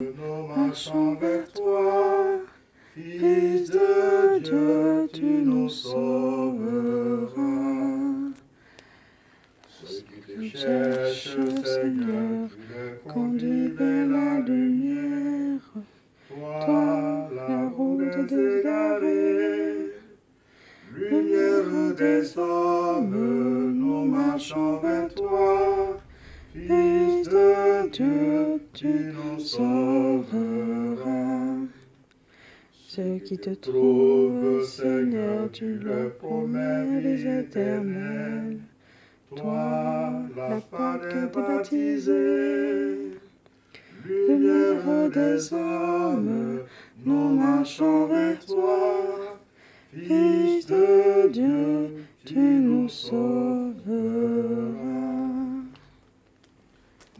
Nous marchons vers toi, Fils de Dieu, tu nous sauveras. Ceux qui te cherchent, Seigneur, tu les conduis vers la lumière. Toi, la route des égarés, lumière des hommes, nous marchons vers toi. Fils de Dieu, tu nous sauveras. Ceux qui te trouvent, Seigneur, tu leur promets les éternels. Toi, la Pâque des baptisés, lumière des hommes, nous marchons vers toi. Fils de Dieu, tu nous sauveras.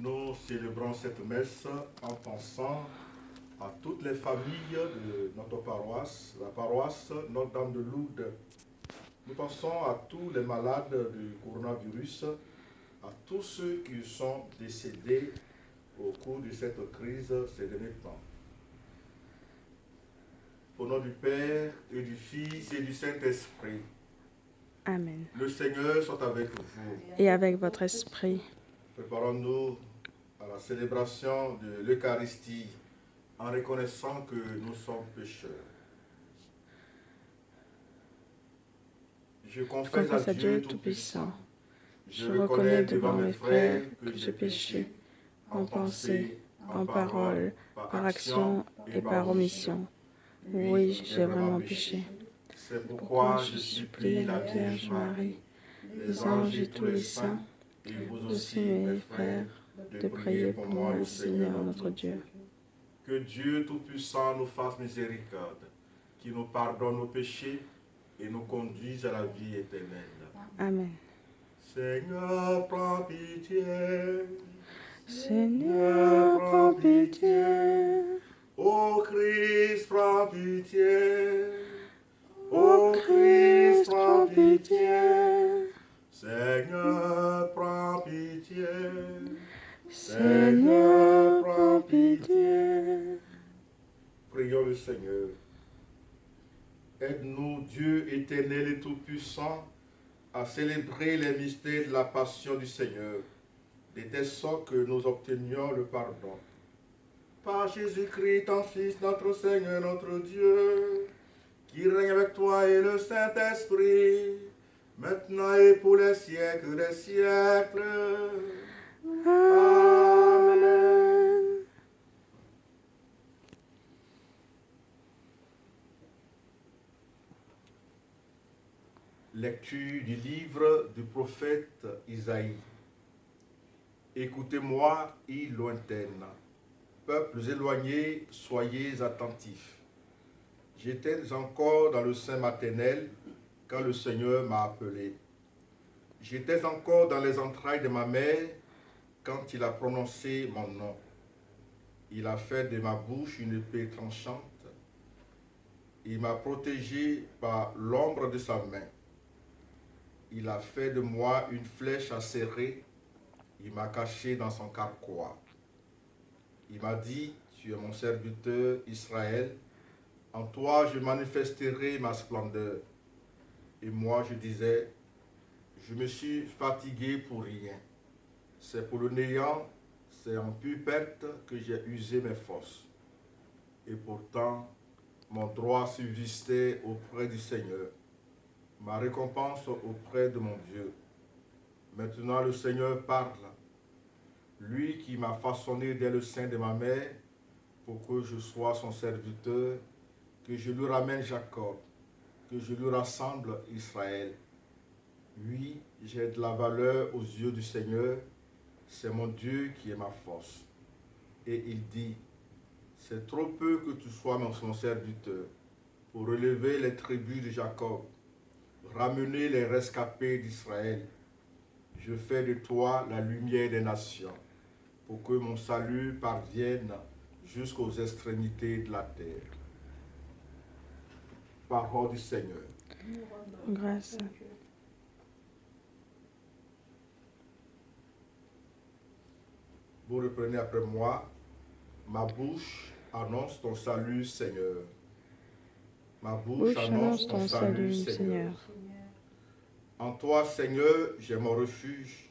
Nous célébrons cette messe en pensant à toutes les familles de notre paroisse, la paroisse Notre-Dame de Lourdes. Nous pensons à tous les malades du coronavirus, à tous ceux qui sont décédés au cours de cette crise ces derniers temps. Au nom du Père et du Fils et du Saint-Esprit. Amen. Le Seigneur soit avec vous. Et avec votre esprit. Préparons-nous à la célébration de l'Eucharistie en reconnaissant que nous sommes pécheurs. Je confesse à Dieu Tout-Puissant. Je reconnais devant mes frères que j'ai péché en pensée, en parole, par action et par omission. Oui, j'ai vraiment péché. C'est pourquoi je supplie la Vierge Marie, les anges et tous les saints, et vous aussi, mes frères, de prier pour moi le Seigneur notre Dieu. Que Dieu Tout-Puissant nous fasse miséricorde, qui nous pardonne nos péchés et nous conduise à la vie éternelle. Amen. Seigneur, prends pitié. Seigneur, prends pitié. Ô Christ, prends pitié. Ô Christ, prends pitié. Seigneur, prends pitié. Seigneur, prends pitié. Prions le Seigneur. Aide-nous, Dieu éternel et tout-puissant, à célébrer les mystères de la passion du Seigneur, de telle sorte que nous obtenions le pardon. Par Jésus-Christ, ton Fils, notre Seigneur, notre Dieu, qui règne avec toi et le Saint-Esprit, maintenant et pour les siècles des siècles. Amen. Lecture du livre du prophète Isaïe. Écoutez-moi, îles lointaines, peuples éloignés, soyez attentifs. J'étais encore dans le sein maternel quand le Seigneur m'a appelé. J'étais encore dans les entrailles de ma mère quand il a prononcé mon nom. Il a fait de ma bouche une épée tranchante. Il m'a protégé par l'ombre de sa main. Il a fait de moi une flèche acérée. Il m'a caché dans son carquois. Il m'a dit, tu es mon serviteur Israël. En toi je manifesterai ma splendeur. Et moi je disais, je me suis fatigué pour rien. C'est pour le néant, c'est en pure perte que j'ai usé mes forces. Et pourtant, mon droit subsistait auprès du Seigneur, ma récompense auprès de mon Dieu. Maintenant le Seigneur parle, lui qui m'a façonné dès le sein de ma mère, pour que je sois son serviteur, que je lui ramène Jacob, que je lui rassemble Israël. Oui, j'ai de la valeur aux yeux du Seigneur, c'est mon Dieu qui est ma force. Et il dit, c'est trop peu que tu sois mon serviteur, pour relever les tribus de Jacob, ramener les rescapés d'Israël. Je fais de toi la lumière des nations, pour que mon salut parvienne jusqu'aux extrémités de la terre. Parole du Seigneur. Grâce. Vous reprenez après moi. Ma bouche annonce ton salut, Seigneur. Ma bouche Bouche annonce annonce ton ton salut, salut, Seigneur. Seigneur. En toi, Seigneur, j'ai mon refuge.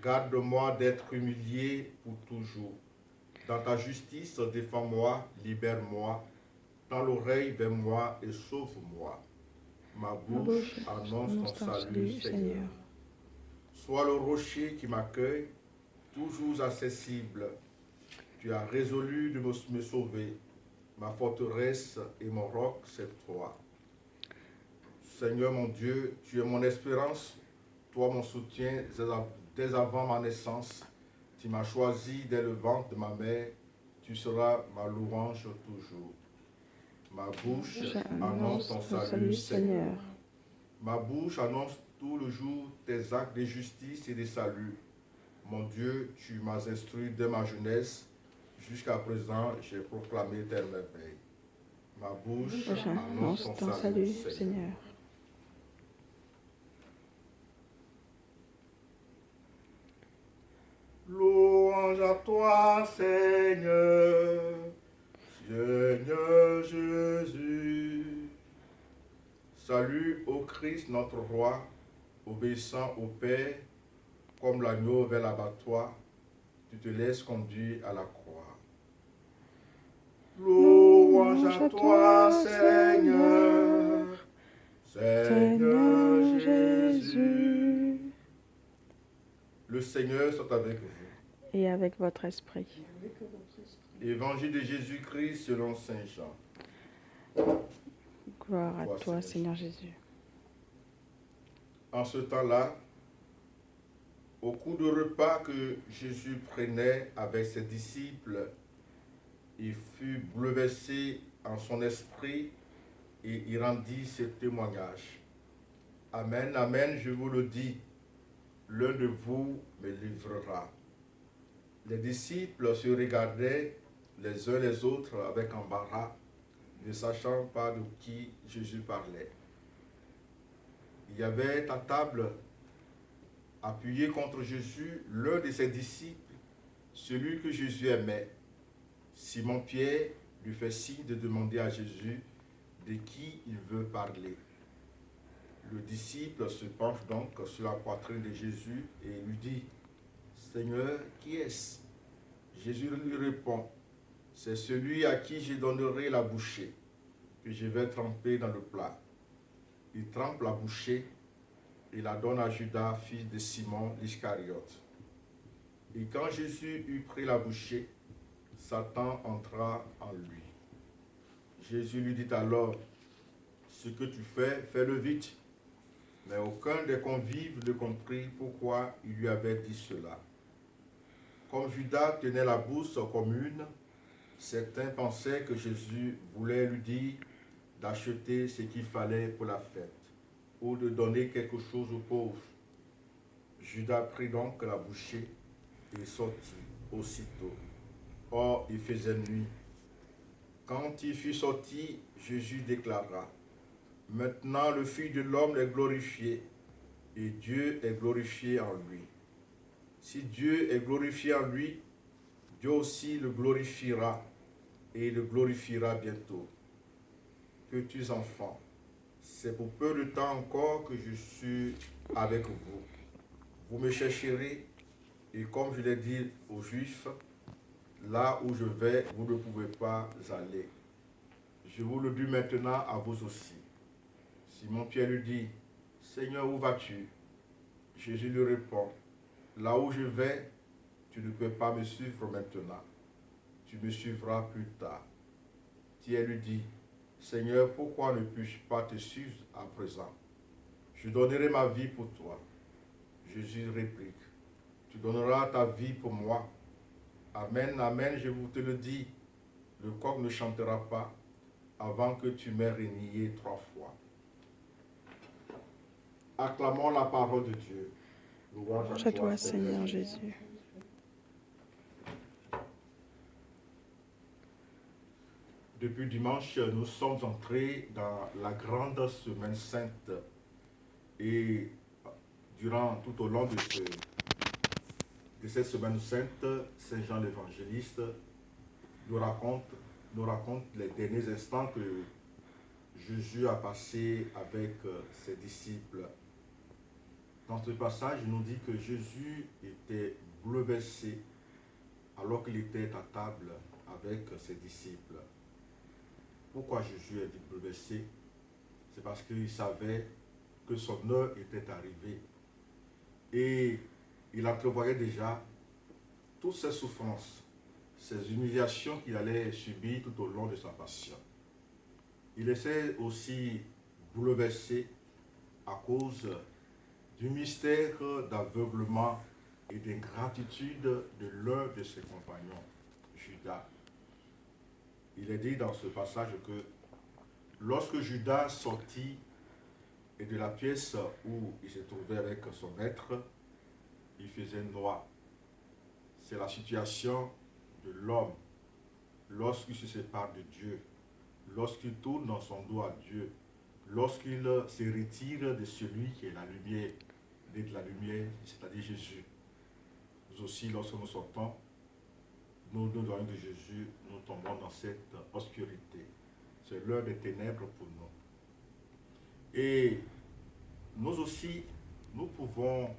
Garde-moi d'être humilié pour toujours. Dans ta justice, défends-moi, libère-moi. Tends l'oreille vers moi et sauve-moi. Ma Ma bouche bouche annonce ton annonce ton salut, salut, Seigneur. Seigneur. Sois le rocher qui m'accueille, toujours accessible. Tu as résolu de me sauver. Ma forteresse et mon roc, c'est toi. Seigneur mon Dieu, tu es mon espérance, toi mon soutien dès avant ma naissance. Tu m'as choisi dès le ventre de ma mère, tu seras ma louange toujours. Ma bouche annonce ton salut, Seigneur. Ma bouche annonce tout le jour tes actes de justice et de salut. Mon Dieu, tu m'as instruit dès ma jeunesse. Jusqu'à présent, j'ai proclamé tes merveilles. Ma bouche annonce ton salut, Seigneur. Louange à toi, Seigneur, Seigneur Jésus. Salut au Christ, notre roi, obéissant au Père, comme l'agneau vers l'abattoir, tu te laisses conduire à la croix. Louange à toi, Seigneur, Seigneur Jésus. Le Seigneur soit avec vous. Et avec votre esprit. Évangile de Jésus-Christ selon Saint Jean. Gloire à toi, Seigneur Jésus. En ce temps-là, au cours du repas que Jésus prenait avec ses disciples, il fut bouleversé en son esprit et il rendit ce témoignage. Amen, amen, je vous le dis, l'un de vous me livrera. Les disciples se regardaient les uns les autres avec embarras, ne sachant pas de qui Jésus parlait. Il y avait à table, appuyé contre Jésus, l'un de ses disciples, celui que Jésus aimait. Simon-Pierre lui fait signe de demander à Jésus de qui il veut parler. Le disciple se penche donc sur la poitrine de Jésus et lui dit, « Seigneur, qui est-ce » Jésus lui répond, « C'est celui à qui je donnerai la bouchée, que je vais tremper dans le plat. » Il trempe la bouchée et la donne à Judas, fils de Simon l'Iscariote. Et quand Jésus eut pris la bouchée, Satan entra en lui. Jésus lui dit alors, « Ce que tu fais, fais-le vite. » Mais aucun des convives ne comprit pourquoi il lui avait dit cela. Comme Judas tenait la bourse commune, certains pensaient que Jésus voulait lui dire d'acheter ce qu'il fallait pour la fête, ou de donner quelque chose aux pauvres. Judas prit donc la bouchée et sortit aussitôt. Or, il faisait nuit. Quand il fut sorti, Jésus déclara, « Maintenant le Fils de l'homme est glorifié, et Dieu est glorifié en lui. Si Dieu est glorifié en lui, Dieu aussi le glorifiera, et le glorifiera bientôt. Petits enfants, c'est pour peu de temps encore que je suis avec vous. Vous me chercherez, et comme je l'ai dit aux Juifs, là où je vais, vous ne pouvez pas aller. Je vous le dis maintenant à vous aussi. » Simon-Pierre lui dit, « Seigneur, où vas-tu » Jésus lui répond, « Là où je vais, tu ne peux pas me suivre maintenant. Tu me suivras plus tard. » Pierre lui dit, « Seigneur, pourquoi ne puis-je pas te suivre à présent? Je donnerai ma vie pour toi. » Jésus réplique, « Tu donneras ta vie pour moi. Amen, amen, je vous te le dis, le coq ne chantera pas avant que tu m'aies renié 3 fois. » Acclamons la parole de Dieu. Louange à toi, Seigneur Jésus. Depuis dimanche, nous sommes entrés dans la grande semaine sainte et tout au long de cette semaine sainte, Saint Jean l'évangéliste nous raconte les derniers instants que Jésus a passé avec ses disciples. Dans ce passage, il nous dit que Jésus était bouleversé alors qu'il était à table avec ses disciples. Pourquoi Jésus est bouleversé? C'est parce qu'il savait que son heure était arrivée. Et il entrevoyait déjà toutes ces souffrances, ces humiliations qu'il allait subir tout au long de sa passion. Il était aussi bouleversé à cause du mystère d'aveuglement et d'ingratitude de l'un de ses compagnons, Judas. Il est dit dans ce passage que lorsque Judas sortit de la pièce où il se trouvait avec son maître, il faisait noir. C'est la situation de l'homme lorsqu'il se sépare de Dieu, lorsqu'il tourne dans son dos à Dieu, lorsqu'il se retire de celui qui est la lumière, de la lumière, c'est-à-dire Jésus. Nous aussi, lorsque nous sortons, nous éloignons de Jésus, nous tombons dans cette obscurité. C'est l'heure des ténèbres pour nous. Et nous aussi, nous pouvons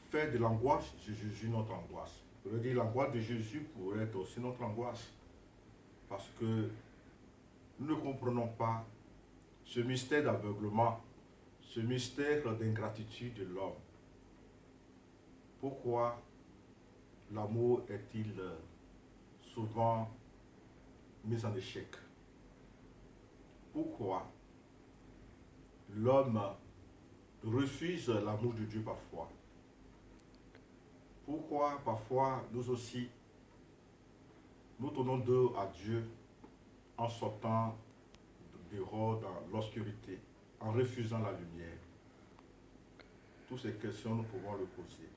faire de l'angoisse de Jésus notre angoisse. Je veux dire, l'angoisse de Jésus pourrait être aussi notre angoisse. Parce que nous ne comprenons pas ce mystère d'aveuglement, ce mystère d'ingratitude de l'homme. Pourquoi l'amour est-il souvent mis en échec? Pourquoi l'homme refuse l'amour de Dieu parfois? Pourquoi parfois nous aussi, nous tournons dos à Dieu en sortant dehors dans l'obscurité, en refusant la lumière? Toutes ces questions, nous pouvons les poser.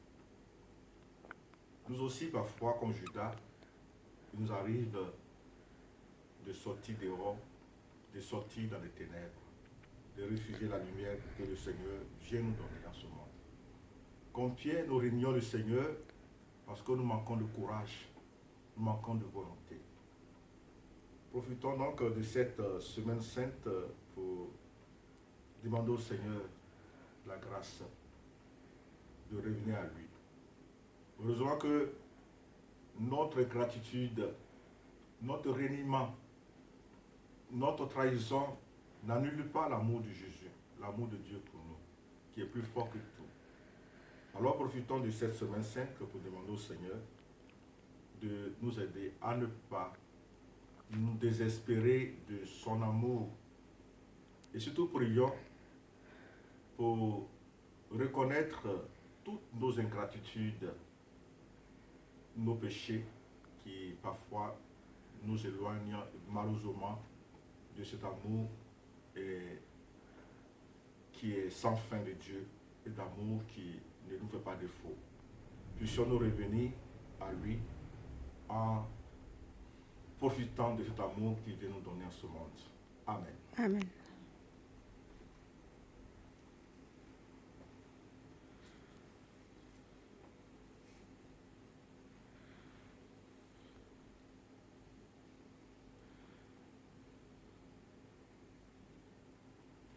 Nous aussi, parfois, comme Judas, il nous arrive de sortir dehors, de sortir dans les ténèbres, de refuser la lumière que le Seigneur vient nous donner en ce monde. Comme Pierre, nous réunions le Seigneur parce que nous manquons de courage, nous manquons de volonté. Profitons donc de cette semaine sainte pour demander au Seigneur la grâce de revenir à lui. Heureusement que notre gratitude, notre reniement, notre trahison n'annule pas l'amour de Jésus, l'amour de Dieu pour nous, qui est plus fort que tout. Alors profitons de cette semaine sainte pour demander au Seigneur de nous aider à ne pas nous désespérer de son amour. Et surtout prions pour reconnaître toutes nos ingratitudes, nos péchés qui parfois nous éloignent malheureusement de cet amour qui est sans fin de Dieu et d'amour qui ne nous fait pas défaut. Puissions-nous revenir à lui en profitant de cet amour qu'il vient nous donner en ce monde. Amen. Amen.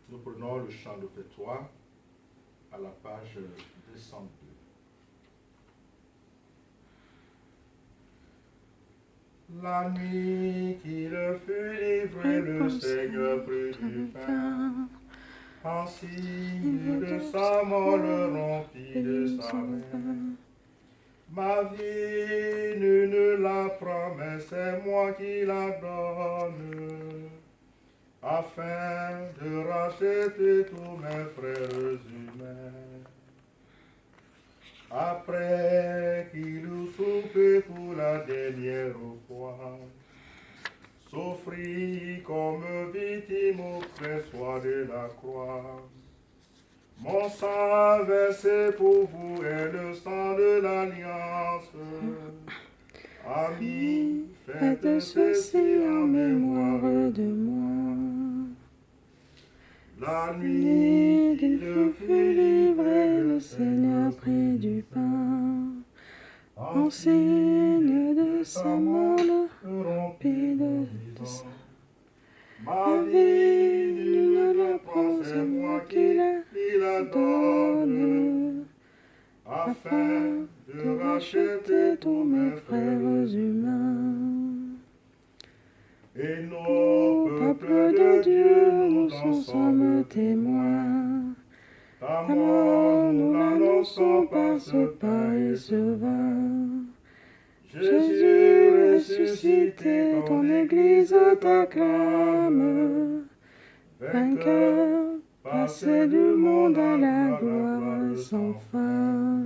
Nous prenons le chant de Fais-toi à la page 202. La nuit qu'il fut livré, le Seigneur prit du pain, en signe de sa mort le rompit de sa main. Ma vie ne la prends, mais c'est moi qui la donne, afin de racheter tous mes frères humains. Après qu'il eut souffert pour la dernière fois, souffrit comme victime au pressoir de la croix. Mon sang versé pour vous est le sang de l'alliance. Amis, faites ceci en mémoire de moi. La nuit qu'il fut livré, le Seigneur prit du pain. En signe de sa mort, le grâce. Ma vie, nul ne la prend, c'est moi qui la donne, afin de racheter tous mes frères humains. Et nos peuples de Dieu, nous en sommes témoins. Ta mort, nous l'annonçons par ce pain et ce vin. Jésus ressuscité, ton Église t'acclame. Vainqueur, passé du monde à la gloire sans fin.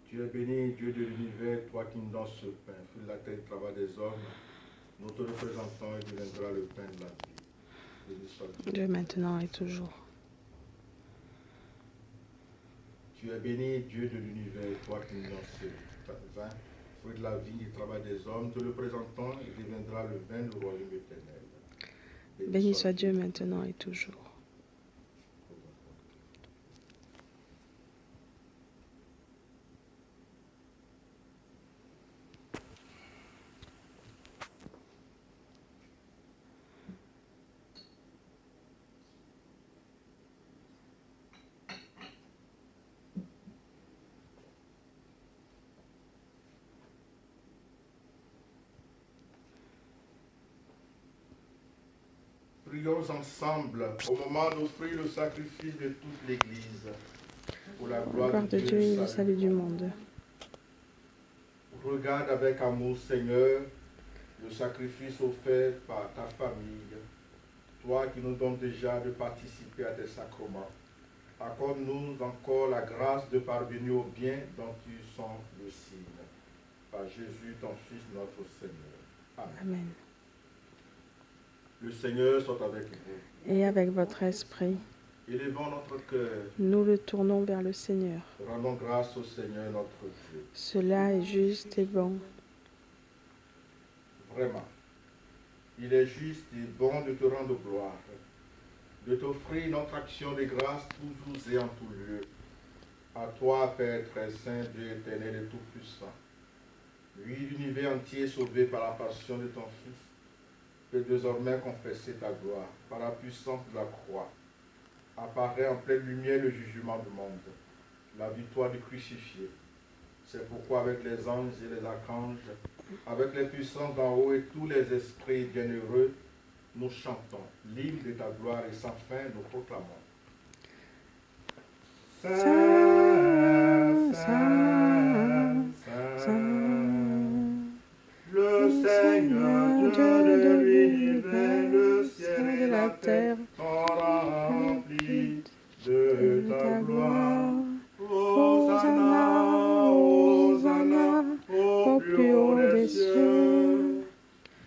Tu es béni, Dieu de l'univers, toi qui nous donnes ce pain, fruit de la terre du travail des hommes. Nous te représentons et deviendra le pain de la vie. Béni soit Dieu maintenant et toujours. Tu es béni, Dieu de l'univers, toi qui nous donnes ce vin, fruit de la vie du travail des hommes. Nous te le présentons et deviendra le vin du royaume éternel. Béni soit Dieu maintenant et toujours. Prions ensemble au moment d'offrir le sacrifice de toute l'Église pour la gloire de Dieu et le salut du monde. Regarde avec amour, Seigneur, le sacrifice offert par ta famille, toi qui nous donnes déjà de participer à tes sacrements. Accorde-nous encore la grâce de parvenir au bien dont tu sens le signe. Par Jésus, ton Fils, notre Seigneur. Amen. Amen. Le Seigneur soit avec vous. Et avec votre esprit, élevons notre cœur. Nous le tournons vers le Seigneur. Rendons grâce au Seigneur notre Dieu. Cela est juste et bon. Vraiment, il est juste et bon de te rendre gloire, de t'offrir notre action de grâce toujours et en tout lieu. À toi, Père très saint, Dieu éternel et tout-puissant, lui, l'univers entier sauvé par la passion de ton Fils, peut désormais confesser ta gloire par la puissance de la croix. Apparaît en pleine lumière le jugement du monde, la victoire du crucifié. C'est pourquoi avec les anges et les archanges, avec les puissances d'en haut et tous les esprits bienheureux, nous chantons l'hymne de ta gloire et sans fin nous proclamons. Saint, Saint, Saint, le Seigneur Dieu de l'univers, le ciel et la terre sont remplis de ta gloire. Hosanna, Hosanna, au plus haut des cieux.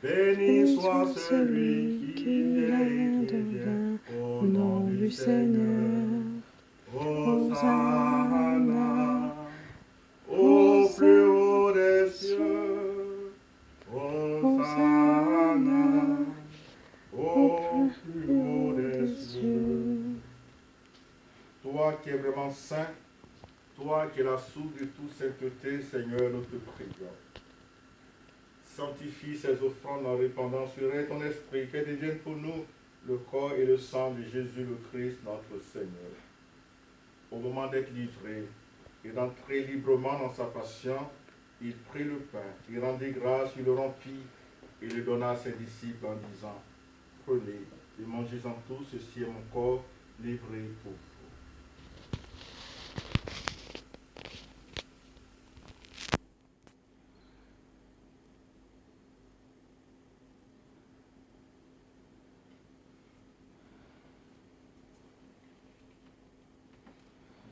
Béni soit celui qui vient et qui vient au nom du Seigneur. Hosanna, au plus haut des cieux. Hosanna, au plus haut des cieux. Toi qui es vraiment saint, toi qui es la source de toute sainteté, Seigneur, nous te prions. Sanctifie ces offrandes en répandant sur elles ton esprit, qu'elles deviennent pour nous le corps et le sang de Jésus le Christ, notre Seigneur. Au moment d'être livré et d'entrer librement dans sa passion, il prit le pain, il rendit grâce, il le rompit et le donna à ses disciples en disant, prenez et mangez-en tous, ceci est mon corps livré pour vous.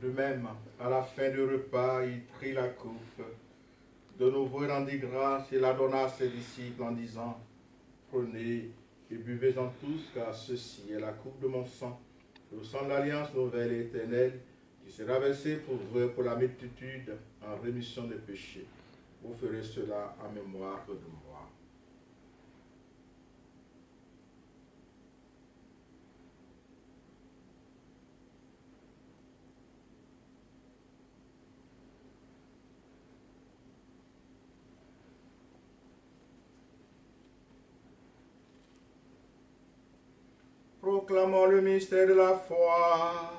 De même, à la fin du repas, il prit la coupe. De nouveau, il rendit grâce et la donna à ses disciples en disant, prenez et buvez-en tous, car ceci est la coupe de mon sang, le sang de l'alliance nouvelle et éternelle, qui sera versé pour vous et pour la multitude en rémission des péchés. Vous ferez cela en mémoire de moi. Proclamons le mystère de la foi.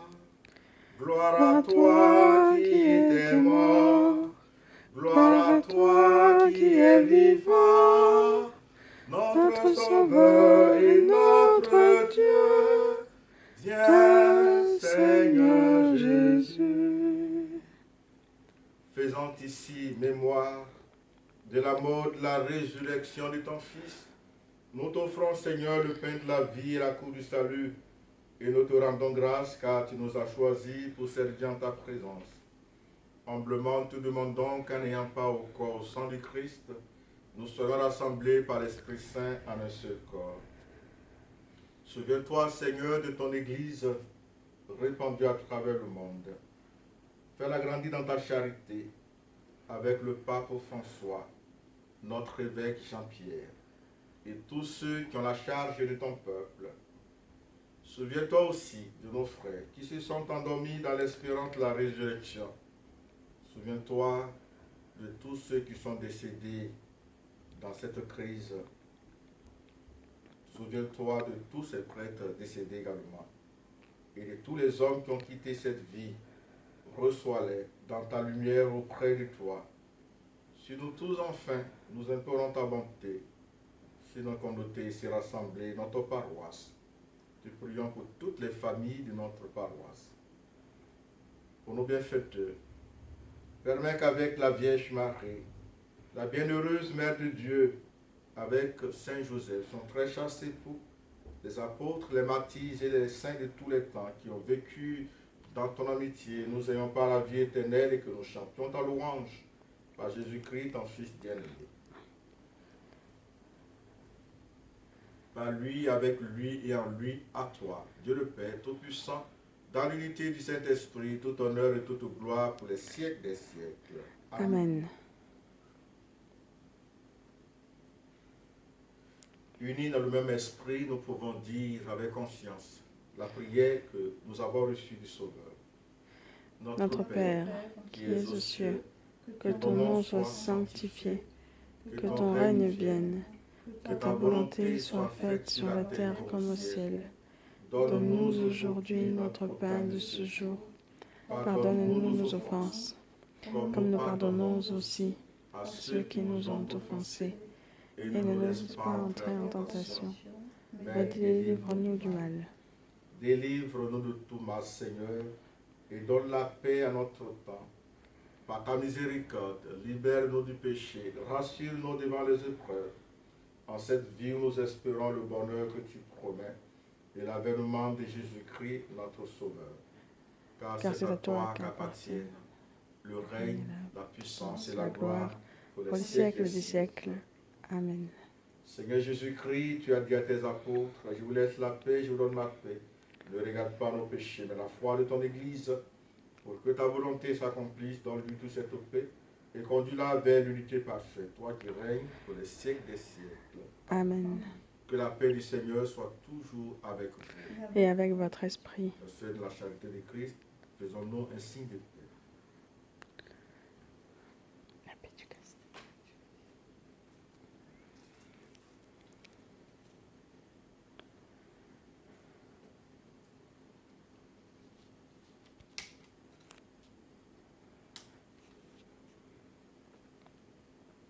Gloire Gloire à à toi toi qui qui étais étais mort. mort. Gloire à toi qui es vivant. Notre Sauveur et notre Dieu. Viens, Seigneur Jésus. Faisant ici mémoire de la mort, de la résurrection de ton Fils, nous t'offrons, Seigneur, le pain de la vie et la coupe du salut, et nous te rendons grâce car tu nous as choisis pour servir en ta présence. Humblement, te demandons qu'en n'ayant pas au corps, au sang du Christ, nous serons rassemblés par l'Esprit Saint en un seul corps. Souviens-toi, Seigneur, de ton Église répandue à travers le monde. Fais-la grandir dans ta charité avec le pape François, notre évêque Jean-Pierre, et tous ceux qui ont la charge de ton peuple. Souviens-toi aussi de nos frères qui se sont endormis dans l'espérance de la résurrection. Souviens-toi de tous ceux qui sont décédés dans cette crise. Souviens-toi de tous ces prêtres décédés également. Et de tous les hommes qui ont quitté cette vie. Reçois-les dans ta lumière auprès de toi. Si nous tous enfin, nous implorons ta bonté, si nos communautés s'y rassembler, notre paroisse, nous prions pour toutes les familles de notre paroisse. Pour nos bienfaiteurs, permets qu'avec la Vierge Marie, la bienheureuse Mère de Dieu, avec Saint Joseph, son très chaste époux, les apôtres, les martyrs et les saints de tous les temps qui ont vécu dans ton amitié, nous ayons par la vie éternelle et que nous chantions ta louange par Jésus-Christ, ton Fils bien-aimé. Par lui, avec lui et en lui, à toi, Dieu le Père Tout-Puissant, dans l'unité du Saint-Esprit, tout honneur et toute gloire pour les siècles des siècles. Amen. Unis dans le même esprit, nous pouvons dire avec conscience la prière que nous avons reçue du Sauveur. Notre Père, qui es aux cieux, que ton nom soit sanctifié, que ton règne vienne, que ta volonté soit faite sur la terre comme au ciel. Donne-nous aujourd'hui notre pain de ce jour. Pardonne-nous nos offenses, comme nous pardonnons aussi à ceux qui nous ont offensés. Et ne nous laisse pas entrer en tentation, mais délivre-nous du mal. Délivre-nous de tout mal, Seigneur, et donne la paix à notre temps. Par ta miséricorde, libère-nous du péché, rassure-nous devant les épreuves. En cette vie où nous espérons le bonheur que tu promets et l'avènement de Jésus-Christ, notre Sauveur. Car c'est à toi qu'appartiennent le règne, la puissance et la gloire pour les siècles des siècles. Amen. Seigneur Jésus-Christ, tu as dit à tes apôtres, je vous laisse la paix, je vous donne la paix. Ne regarde pas nos péchés, mais la foi de ton Église, pour que ta volonté s'accomplisse dans lui toute cette paix, et conduis-la vers l'unité parfaite, toi qui règnes pour les siècles des siècles. Amen. Que la paix du Seigneur soit toujours avec vous. Et avec votre esprit. Au sein de la charité de Christ, faisons-nous un signe de paix. La paix du Christ.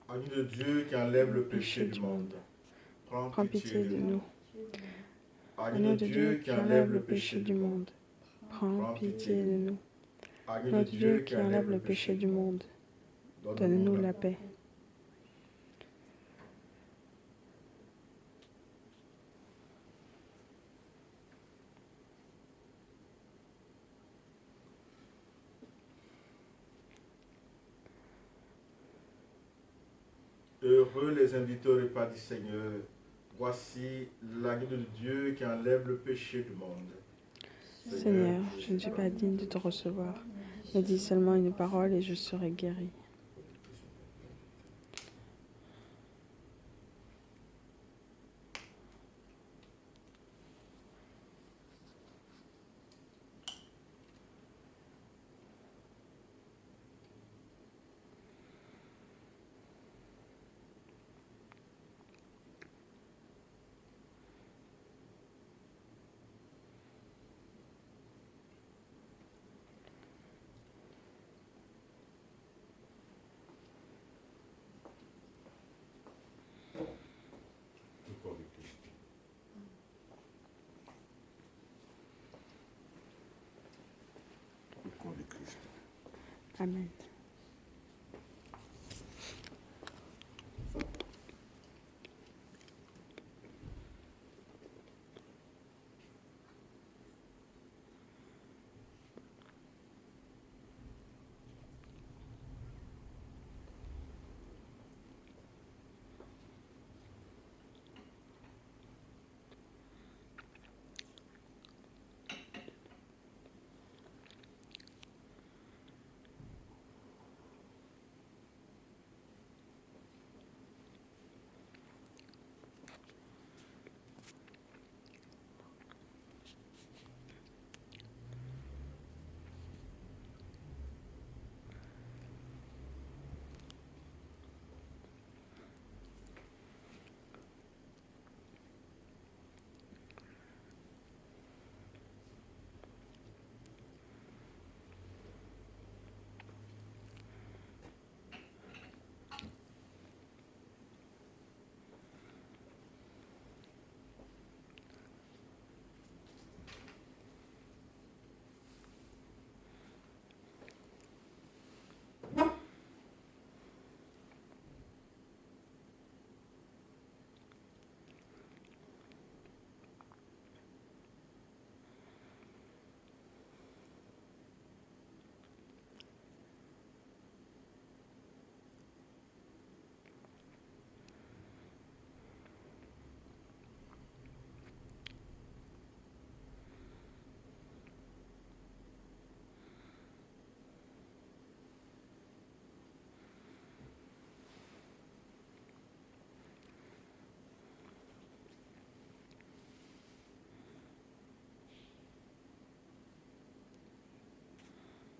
Agneau de Dieu qui enlève le péché du monde, Prends pitié de nous. Agneau de Dieu qui enlève le péché du monde, Prends pitié de nous. Agneau Notre Dieu qui enlève le péché du monde, donne-nous la paix. Heureux les invités au repas du Seigneur. Voici l'agneau de Dieu qui enlève le péché du monde. Seigneur, je ne suis pas digne de te recevoir, mais dis seulement une parole et je serai guéri. Amen.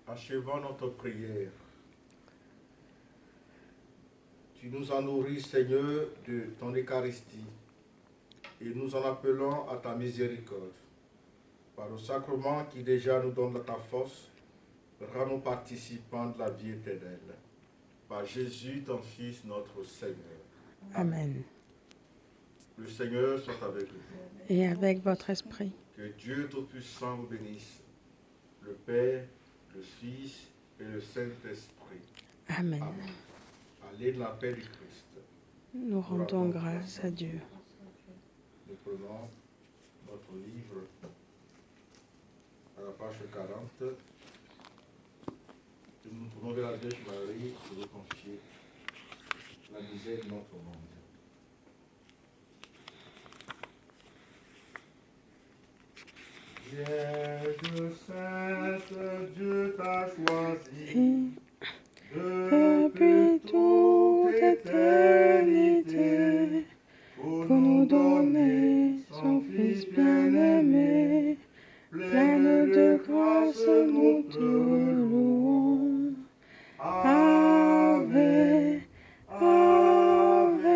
Achevons notre prière. Tu nous as nourris, Seigneur, de ton Eucharistie, et nous en appelons à ta miséricorde. Par le sacrement qui déjà nous donne ta force, rends-nous participants de la vie éternelle. Par Jésus, ton Fils, notre Seigneur. Amen. Le Seigneur soit avec vous. Et avec votre esprit. Que Dieu Tout-Puissant vous bénisse, le Père, le Fils et le Saint-Esprit. Amen. Amen. Allez de la paix du Christ. Nous rendons grâce à Dieu. Nous prenons notre livre à la page 40. Nous tournons vers la Vierge Marie pour nous confier la misère de notre monde. Vierge sainte, Dieu t'a choisi depuis toute éternité pour nous donner son Fils bien-aimé. Pleine de grâce, nous te louons. Ave, Ave,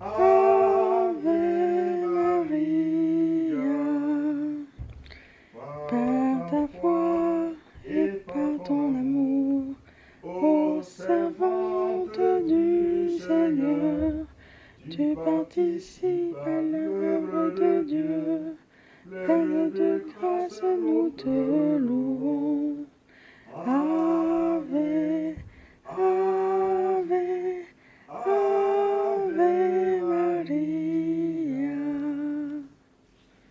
Ave Maria. Par ta foi et par ton amour, ô servante du Seigneur, tu participes à l'œuvre de Dieu. Pleine de grâce, nous te louons. Ave, Ave, Ave Maria.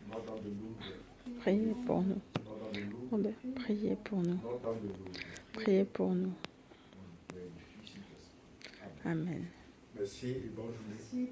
Notre-Dame de Lourdes. Priez pour nous. Notre-Dame de Lourdes. Priez pour nous. Notre-Dame de Lourdes. Priez pour nous. Amen. Amen. Merci et bonne journée.